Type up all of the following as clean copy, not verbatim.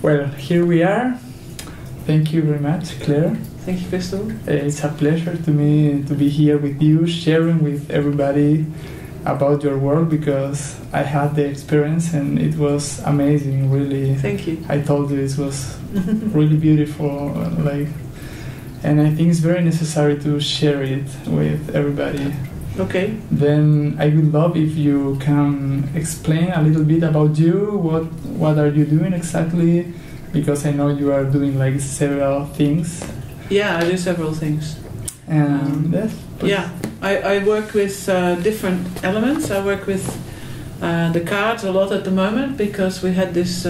Well, here we are. Thank you very much, Claire. Thank you, Crystal. It's a pleasure to me to be here with you, sharing with everybody about your work, because I had the experience and it was amazing, really. Thank you. I told you it was really beautiful, and I think it's very necessary to share it with everybody. Okay. Then I would love if you can explain a little bit about you. What are you doing exactly? Because I know you are doing like several things. Yeah, I do several things. Yes. Yeah, I work with different elements. I work with the cards a lot at the moment because we had this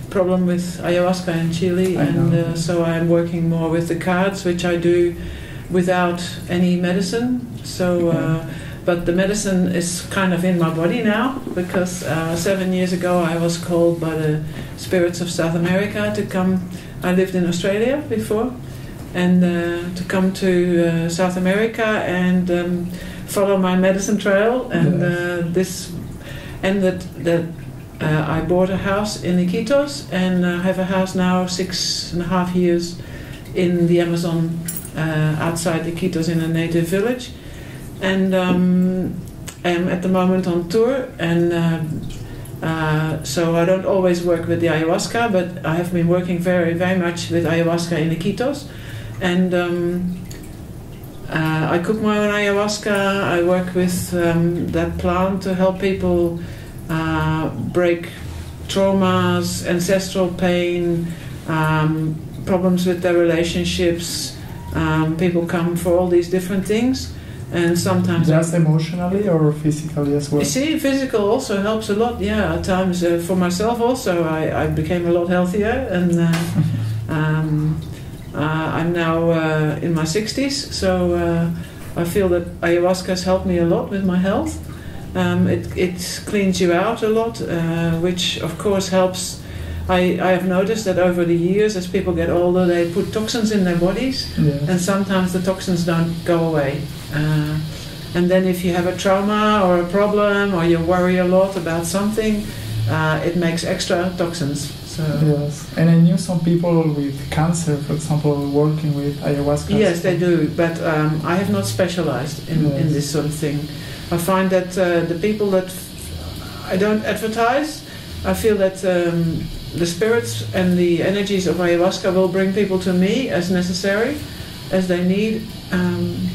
problem with ayahuasca in Chile, and so I'm working more with the cards, which I do without any medicine. So, but the medicine is kind of in my body now because 7 years ago I was called by the spirits of South America to come. I lived in Australia before, and to come to South America and follow my medicine trail. And this ended that I bought a house in Iquitos, and I have a house now 6.5 years in the Amazon, outside Iquitos in a native village. And I'm at the moment on tour, and so I don't always work with the ayahuasca, but I have been working very, very much with ayahuasca in Iquitos. And I cook my own ayahuasca. I work with that plant to help people break traumas, ancestral pain, problems with their relationships. People come for all these different things. And sometimes just emotionally or physically as well? You see, physical also helps a lot. Yeah, at times for myself also, I became a lot healthier, and I'm now in my 60s, so I feel that ayahuasca has helped me a lot with my health. It cleans you out a lot, which of course helps. I have noticed that over the years, as people get older, they put toxins in their bodies, and sometimes the toxins don't go away. And then if you have a trauma or a problem, or you worry a lot about something, it makes extra toxins. So yes, and I knew some people with cancer, for example, working with ayahuasca. Yes, they do, but I have not specialized in this sort of thing. I find that the people that I don't advertise, I feel that the spirits and the energies of ayahuasca will bring people to me as necessary, as they need,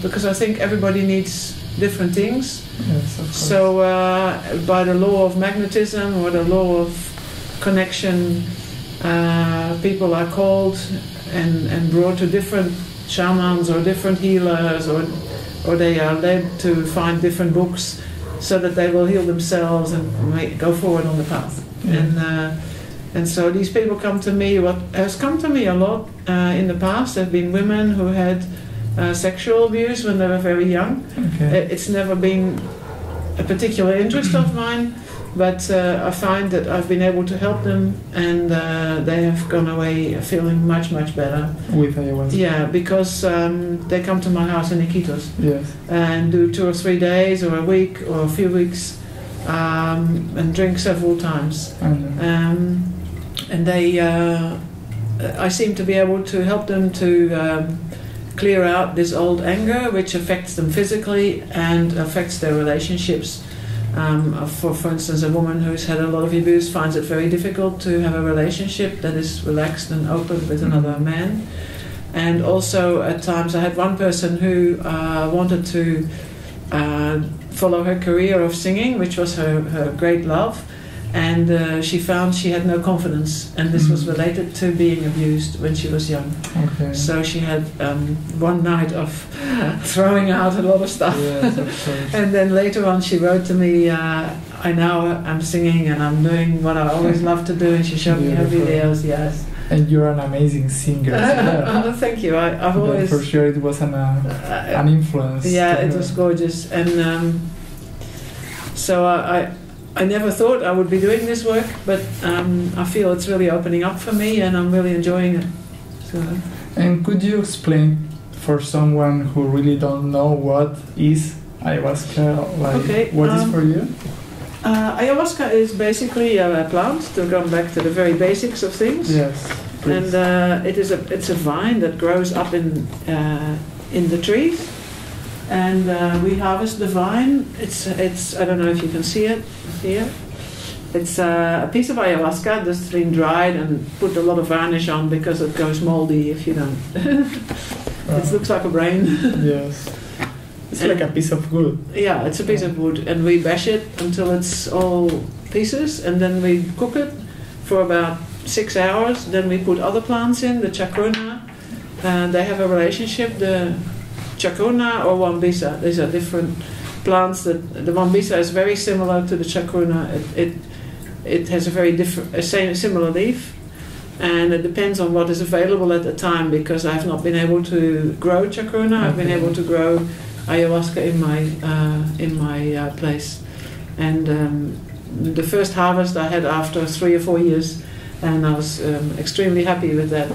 because I think everybody needs different things. Yes, of course. So by the law of magnetism or the law of connection, people are called and brought to different shamans or different healers, or they are led to find different books so that they will heal themselves and go forward on the path. And so these people come to me. What has come to me a lot in the past have been women who had sexual abuse when they were very young. It's never been a particular interest of mine, but I find that I've been able to help them, and they have gone away feeling much, much better. With ayahuasca? Yeah, because they come to my house in Iquitos. Yes. And do 2 or 3 days or a week or a few weeks, and drink several times. And they, I seem to be able to help them to clear out this old anger, which affects them physically and affects their relationships. For instance, a woman who's had a lot of abuse finds it very difficult to have a relationship that is relaxed and open with another man. And also at times I had one person who wanted to follow her career of singing, which was her great love, and she found she had no confidence, and this was related to being abused when she was young. So she had one night of throwing out a lot of stuff. Yes, of course. And then later on she wrote to me, I'm singing and I'm doing what I always loved to do, and she showed me her videos. Yes. And you're an amazing singer. Oh, thank you. I've always... For sure it was an influence. Yeah, it was gorgeous. And so I never thought I would be doing this work, but I feel it's really opening up for me, and I'm really enjoying it. So. And could you explain for someone who really don't know what is ayahuasca, like what is for you? Ayahuasca is basically a plant, to come back to the very basics of things. Yes. Please. And it's a vine that grows up in the trees, and we harvest the vine. It's I don't know if you can see it here. It's a piece of ayahuasca that's been dried and put a lot of varnish on because it goes moldy if you don't. It looks like a brain. Yes. It's like a piece of wood. Yeah, it's a piece of wood, and we bash it until it's all pieces, and then we cook it for about 6 hours. Then we put other plants in, the chacruna. They have a relationship. The chacruna or wambisa, these are different plants. The wambisa is very similar to the chacruna. It has a very similar leaf, and it depends on what is available at the time. Because I've not been able to grow chacruna, I've been able to grow ayahuasca in my place. And the first harvest I had after 3 or 4 years, and I was extremely happy with that.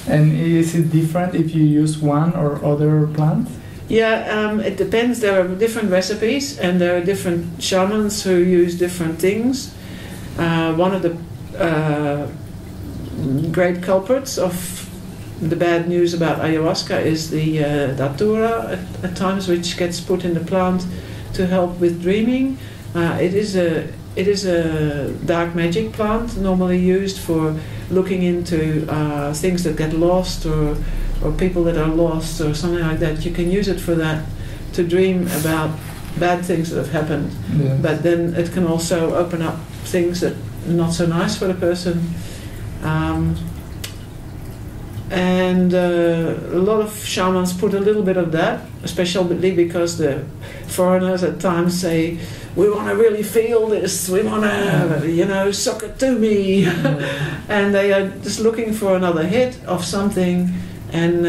And is it different if you use one or other plant? Yeah, it depends. There are different recipes, and there are different shamans who use different things. One of the great culprits of the bad news about ayahuasca is the datura at times, which gets put in the plant to help with dreaming. It is a dark magic plant, normally used for looking into things that get lost, or people that are lost, or something like that. You can use it for that, to dream about bad things that have happened. Yes. But then it can also open up things that are not so nice for the person. And a lot of shamans put a little bit of that, especially because the foreigners at times say, we want to really feel this, we want to, suck it to me. And they are just looking for another hit of something. And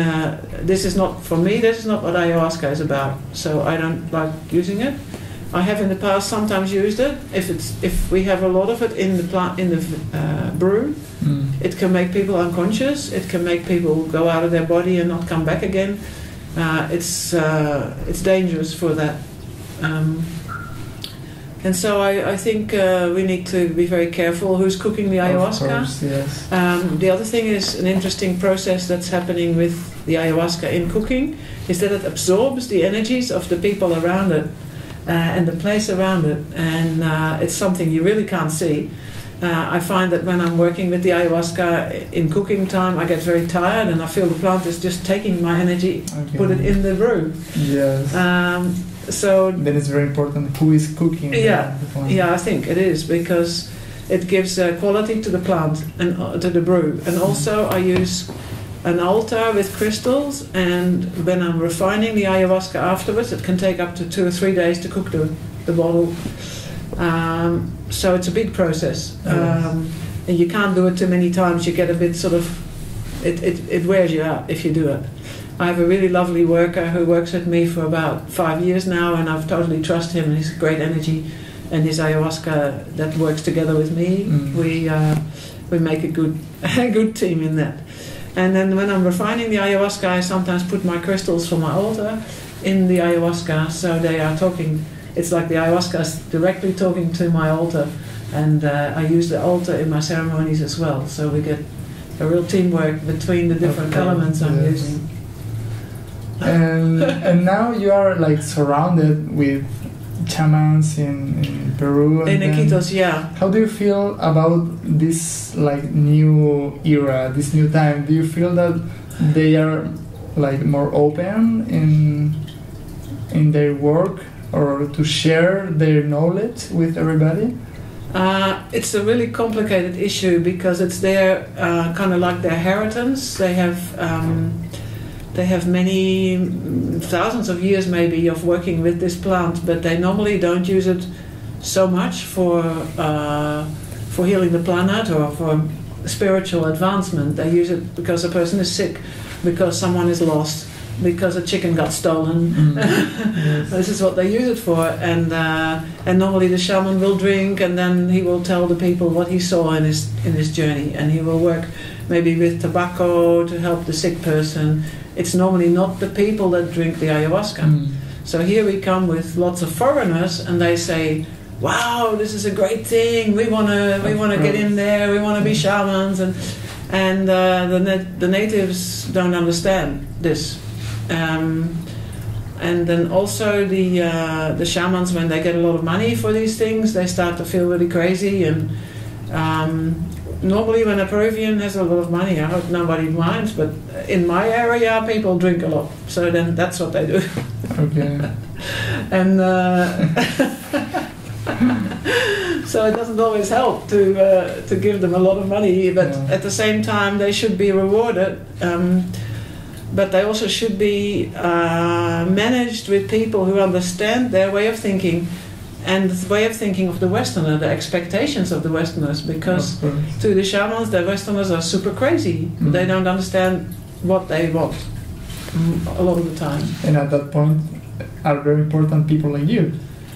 this is not, for me, this is not what ayahuasca is about. So I don't like using it. I have in the past sometimes used it. If we have a lot of it in the brew, it can make people unconscious. It can make people go out of their body and not come back again. It's dangerous for that. And so I think we need to be very careful who's cooking the ayahuasca. Of course, yes. The other thing is an interesting process that's happening with the ayahuasca in cooking is that it absorbs the energies of the people around it and the place around it. And it's something you really can't see. I find that when I'm working with the ayahuasca in cooking time, I get very tired and I feel the plant is just taking my energy, put it in the brew. Yes. So then it's very important who is cooking. Yeah, I think it is, because it gives quality to the plant and to the brew. And also I use an altar with crystals, and when I'm refining the ayahuasca afterwards, it can take up to 2 or 3 days to cook the bottle. So it's a big process. And you can't do it too many times. You get a bit sort of, it wears you out if you do it. I have a really lovely worker who works with me for about 5 years now, and I've totally trust him, and he's great energy, and his ayahuasca that works together with me. We make a good team in that. And then when I'm refining the ayahuasca, I sometimes put my crystals from my altar in the ayahuasca, so they are talking. It's like the ayahuasca is directly talking to my altar, and I use the altar in my ceremonies as well. So we get a real teamwork between the different elements I'm using. And now you are like surrounded with shamans in Peru. In Iquitos, yeah. How do you feel about this like new era, this new time? Do you feel that they are like more open in their work, or to share their knowledge with everybody? It's a really complicated issue, because it's their kind of like their inheritance. They have many thousands of years maybe of working with this plant, but they normally don't use it so much for healing the planet or for spiritual advancement. They use it because a person is sick, because someone is lost, because a chicken got stolen. Yes. This is what they use it for. And normally the shaman will drink, and then he will tell the people what he saw in his journey, and he will work maybe with tobacco to help the sick person. It's normally not the people that drink the ayahuasca. So here we come with lots of foreigners, and they say, "Wow, this is a great thing. We want to get in there. We want to be shamans." And the natives don't understand this. And then also the shamans, when they get a lot of money for these things, they start to feel really crazy. And normally when a Peruvian has a lot of money, I hope nobody minds, but in my area people drink a lot. So then that's what they do. Okay. And so it doesn't always help to give them a lot of money, but at the same time they should be rewarded. But they also should be managed with people who understand their way of thinking and the way of thinking of the Westerner, the expectations of the Westerners, because to the shamans, the Westerners are super crazy. They don't understand what they want a lot of the time. And at that point are very important people like you,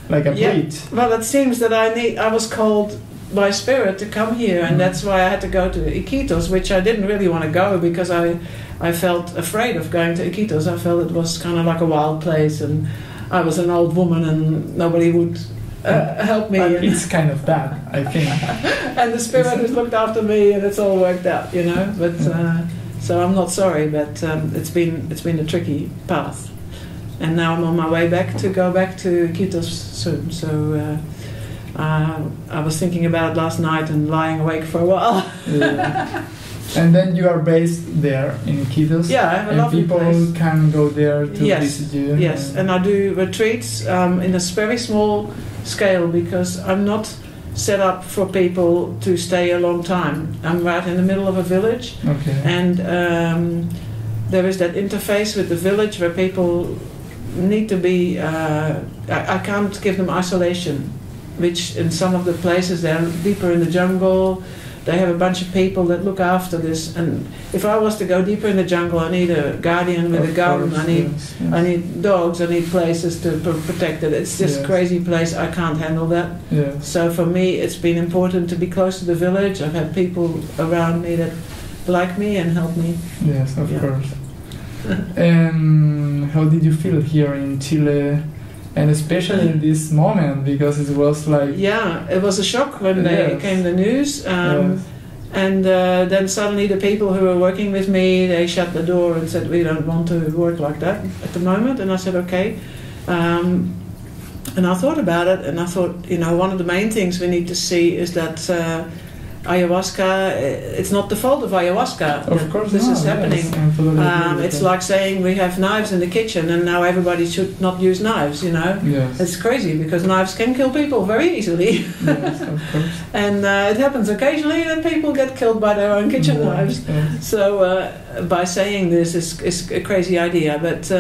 like a priest. Well, it seems that I was called by spirit to come here, and that's why I had to go to Iquitos, which I didn't really want to go because I felt afraid of going to Iquitos. I felt it was kind of like a wild place, and I was an old woman and nobody would help me. It's kind of bad, I think. And the spirit has looked after me, and it's all worked out, you know. But so I'm not sorry, but it's been a tricky path. And now I'm on my way back to go back to Iquitos soon. So I was thinking about it last night and lying awake for a while. Yeah. And then you are based there in Iquitos. Yeah, I have a lovely place. And people can go there to visit you. Yes, and I do retreats in a very small scale because I'm not set up for people to stay a long time. I'm right in the middle of a village. Okay. And there is that interface with the village where people need to be... I can't give them isolation, which in some of the places they're deeper in the jungle. They have a bunch of people that look after this, and if I was to go deeper in the jungle, I need a guardian with a gun. I need dogs. I need places to protect it. It's this crazy place. I can't handle that. Yes. So for me, it's been important to be close to the village. I've had people around me that like me and help me. Yes, of course. How did you feel here in Chile? And especially in this moment, because it was like... Yeah, it was a shock when came the news. And then suddenly the people who were working with me, they shut the door and said, we don't want to work like that at the moment. And I said, okay. And I thought about it, and I thought, you know, one of the main things we need to see is that ayahuasca, it's not the fault of ayahuasca of course this is happening. It's like saying we have knives in the kitchen and now everybody should not use knives, you know. Yes. It's crazy because knives can kill people very easily. Yes, of course. And it happens occasionally that people get killed by their own kitchen knives. Yes. So by saying this is a crazy idea, but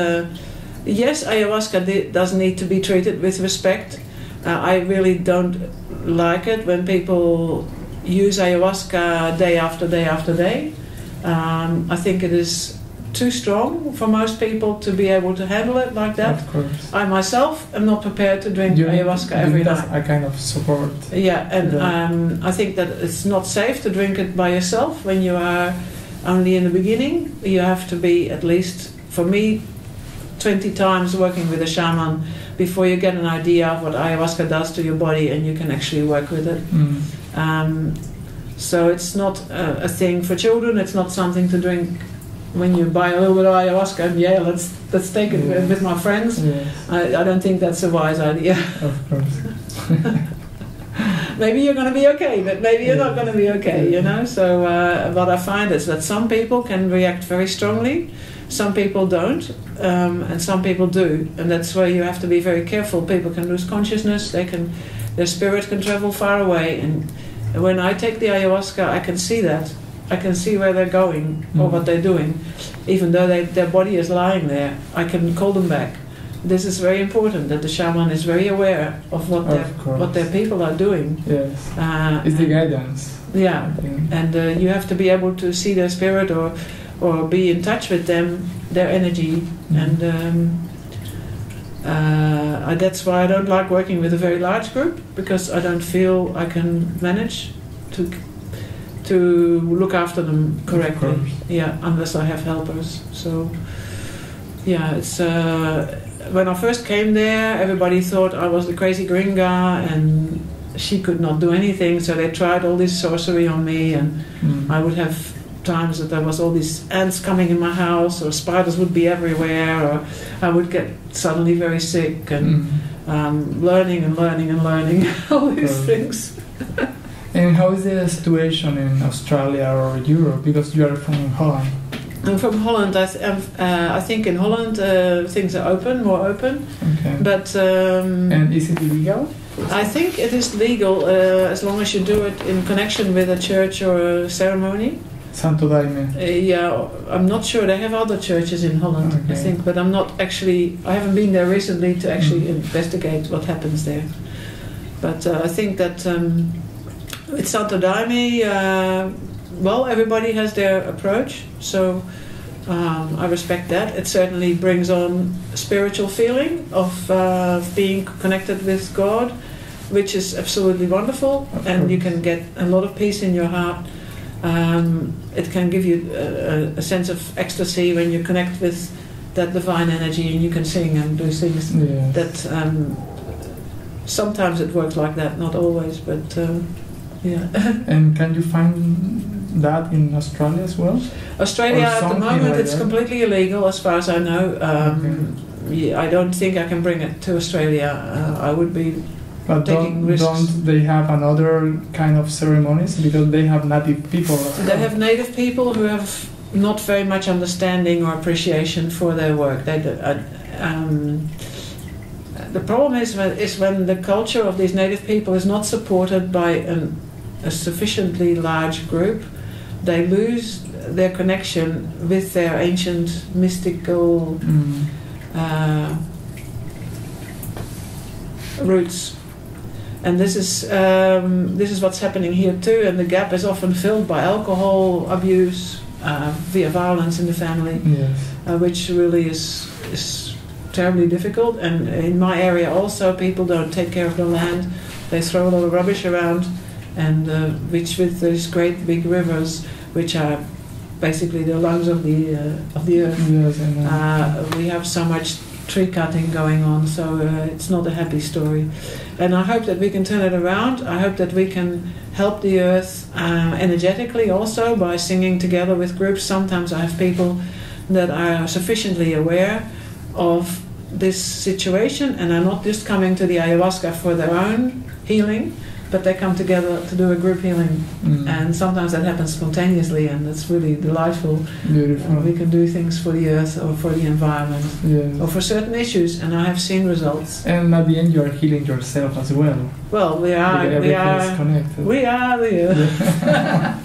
yes, ayahuasca does need to be treated with respect. I really don't like it when people use ayahuasca day after day after day. I think it is too strong for most people to be able to handle it like that. Of course. I myself am not prepared to drink ayahuasca every night. I kind of support. Yeah, and I think that it's not safe to drink it by yourself when you are only in the beginning. You have to be at least, for me, 20 times working with a shaman before you get an idea of what ayahuasca does to your body and you can actually work with it. So it's not a thing for children. It's not something to drink when you buy a little bit of ayahuasca and let's take it with my friends. Yes. I don't think that's a wise idea. Of course. Maybe you're going to be okay, but maybe you're not going to be okay, you know. So what I find is that some people can react very strongly, some people don't, and some people do, and that's where you have to be very careful. People can lose consciousness, their spirit can travel far away, and when I take the ayahuasca, I can see that. I can see where they're going or what they're doing, even though their body is lying there. I can call them back. This is very important, that the shaman is very aware of what their people are doing. Yes, it's the guidance. Yeah, and you have to be able to see their spirit or be in touch with them, their energy, and that's why I don't like working with a very large group, because I don't feel I can manage to look after them correctly. Yeah, unless I have helpers. So yeah, it's when I first came there, everybody thought I was the crazy gringa and she could not do anything, so they tried all this sorcery on me, and I would have times that there was all these ants coming in my house, or spiders would be everywhere, or I would get suddenly very sick, and learning all these things. And how is the situation in Australia or Europe? Because you are from Holland. I'm from Holland. I think in Holland things are more open. Okay. But and is it illegal? I think it is legal as long as you do it in connection with a church or a ceremony. Santo Daime. Yeah, I'm not sure. They have other churches in Holland, I think, but I'm not actually. I haven't been there recently to actually investigate what happens there. But I think that with Santo Daime, well, everybody has their approach, so I respect that. It certainly brings on a spiritual feeling of being connected with God, which is absolutely wonderful, and you can get a lot of peace in your heart. It can give you a sense of ecstasy when you connect with that divine energy, and you can sing and do things. Yes. That sometimes it works like that, not always, but yeah. And can you find that in Australia as well? Australia at the moment like it's completely illegal as far as I know. Yeah, I don't think I can bring it to Australia. I would be taking risks. Don't they have another kind of ceremonies, because they have native people as well? They have native people who have not very much understanding or appreciation for their work. The problem is when the culture of these native people is not supported by a sufficiently large group, they lose their connection with their ancient mystical roots. And this is what's happening here too, and the gap is often filled by alcohol abuse, via violence in the family, yes. Which really is terribly difficult. And in my area also, people don't take care of the land. They throw a lot of rubbish around, and which with these great big rivers, which are basically the lungs of the earth. Yes, I know. We have so much tree cutting going on, so it's not a happy story. And I hope that we can turn it around. I hope that we can help the earth energetically also by singing together with groups. Sometimes I have people that are sufficiently aware of this situation and are not just coming to the ayahuasca for their own healing, but they come together to do a group healing. And sometimes that happens spontaneously, and it's really delightful. Beautiful. We can do things for the earth or for the environment, yes. or for certain issues, and I have seen results. And at the end you are healing yourself as well. Well, we are Connected. we are the earth. Yeah.